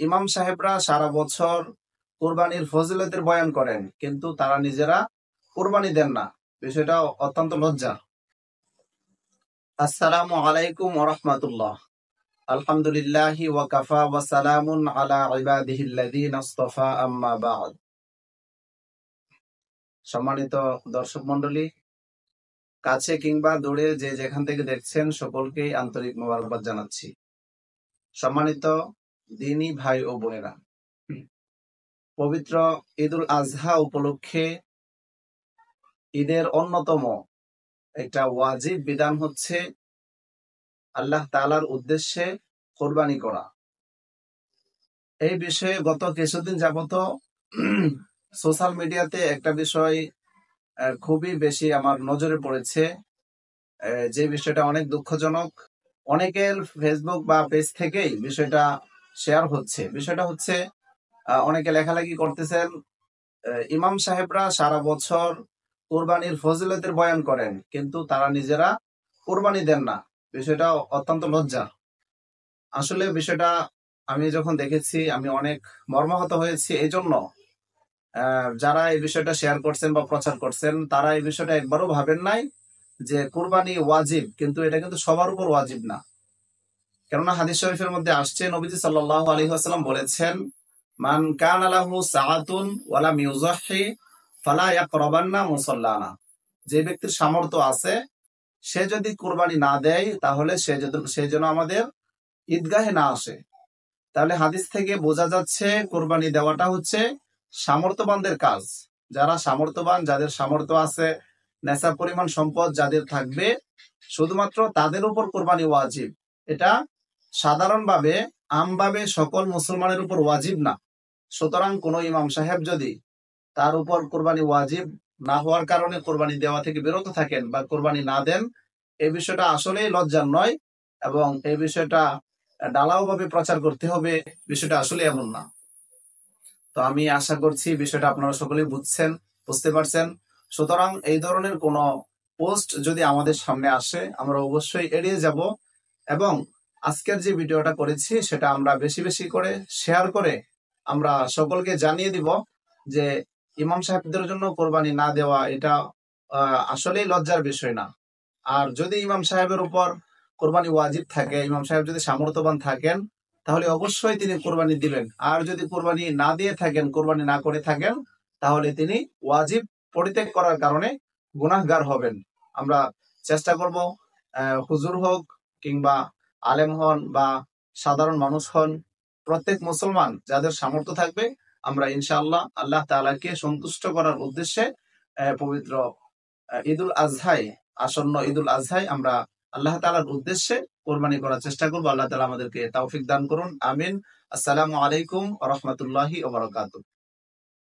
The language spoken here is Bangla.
ইমাম সাহেবরা সারা বছর কোরবানির ফজিলতের বয়ান করেন, কিন্তু তারা নিজেরা কোরবানি দেন না। বিষয়টা অত্যন্ত লজ্জা। আসসালামু আলাইকুম ওয়া রাহমাতুল্লাহ। আলহামদুলিল্লাহি ওয়া কাফা ওয়া সালামুন আলা ইবাদিহিল্লাযীনা ইসতাফা, আম্মা বা'দ। সম্মানিত দর্শক মণ্ডলী, কাছে কিংবা দূরে যে যেখান থেকে দেখছেন সকলকেই আন্তরিক মোবারকবাদ জানাচ্ছি। সম্মানিত দ্বীনী ভাই ও বোনেরা, পবিত্র ঈদুল আজহা উপলক্ষে ঈদের অন্যতম একটা ওয়াজিব বিধান হচ্ছে আল্লাহ তাআলার উদ্দেশ্যে কোরবানি করা। এই বিষয়ে গত কিছুদিন যাবত সোশ্যাল মিডিয়াতে একটা বিষয় খুবই বেশি আমার নজরে পড়েছে, যে বিষয়টা অনেক দুঃখজনক। অনেকের ফেসবুক বা পেজ থেকেই বিষয়টা শেয়ার হচ্ছে। বিষয়টা হচ্ছে অনেকে লেখালেখি করতেছেন, ইমাম সাহেবরা সারা বছর কোরবানির ফজিলতের বয়ান করেন, কিন্তু তারা নিজেরা কোরবানি দেন না। বিষয়টা অত্যন্ত লজ্জা। আসলে বিষয়টা আমি যখন দেখেছি আমি অনেক মর্মাহত হয়েছি। এই জন্য যারা এই বিষয়টা শেয়ার করছেন বা প্রচার করছেন, তারা এই বিষয়টা একবারও ভাবেন নাই যে কুরবানি ওয়াজিব, কিন্তু এটা কিন্তু সবার উপর ওয়াজিব না। কেননা হাদিস শরীফের মধ্যে আসছে, নবীজি সাল্লাল্লাহু আলাইহি ওয়াসাল্লাম বলেছেন, মান কানা লাহু সাআতুন ওয়া লাম ইউযাহি ফালা ইয়াকরাবান্না মুসাল্লানা। যে ব্যক্তির সামর্থ্য আছে সে যদি কুরবানি না দেয়, তাহলে সে যেন আমাদের ঈদগাহে না আসে। তাহলে হাদিস থেকে বোঝা যাচ্ছে কোরবানি দেওয়াটা হচ্ছে সামর্থ্যবানদের কাজ। যারা সামর্থ্যবান, যাদের সামর্থ্য আছে, নেশা পরিমাণ সম্পদ যাদের থাকবে, শুধুমাত্র তাদের উপর কোরবানি ওয়াজিব। এটা সাধারণভাবে আমভাবে সকল মুসলমানের উপর ওয়াজিব না। সুতরাং কোন ইমাম সাহেব যদি তার উপর কোরবানি ওয়াজিব না হওয়ার কারণে কোরবানি দেওয়া থেকে বিরত থাকেন বা কোরবানি না দেন, এই বিষয়টা আসলেই লজ্জার নয়, এবং এই বিষয়টা ঢালাও ভাবে প্রচার করতে হবে। বিষয়টা আসলে এমন না। তো আমি আশা করছি বিষয়টা আপনারা সকলেই বুঝতে পারছেন। সুতরাং এই ধরনের কোন পোস্ট যদি আমাদের সামনে আসে, আমরা অবশ্যই এড়িয়ে যাব, এবং আজকের যে ভিডিওটা করেছি সেটা আমরা বেশি বেশি করে শেয়ার করে আমরা সকলকে জানিয়ে দিব যে ইমাম সাহেবদের জন্য কোরবানি না দেওয়া এটা আসলেই লজ্জার বিষয় না। আর যদি ইমাম সাহেবের উপর কোরবানি ওয়াজিব থাকে, ইমাম সাহেব যদি সামর্থ্যবান থাকেন, তাহলে অবশ্যই তিনি কোরবানি দিবেন। আর যদি কোরবানি না দিয়ে থাকেন, কোরবানি না করে থাকেন, তাহলে তিনি ওয়াজিব পরিত্যাগ করার কারণে গুনাহগার হবেন। আমরা চেষ্টা করব, হুজুর হোক কিংবা আলেম হন বা সাধারণ মানুষ হন, প্রত্যেক মুসলমান যাদের সামর্থ্য থাকবে, আমরা ইনশাআল্লাহ আল্লাহ তাআলাকে সন্তুষ্ট করার উদ্দেশ্যে পবিত্র ঈদুল আজহায়, আসন্ন ঈদুল আজহায় আমরা আল্লাহ তাআলার উদ্দেশ্যে কোরবানি করার চেষ্টা করবো। আল্লাহ তাআলা আমাদেরকে তৌফিক দান করুন, আমিন। আসসালামু আলাইকুম ওয়া রাহমাতুল্লাহি ওয়া বারাকাতুহু।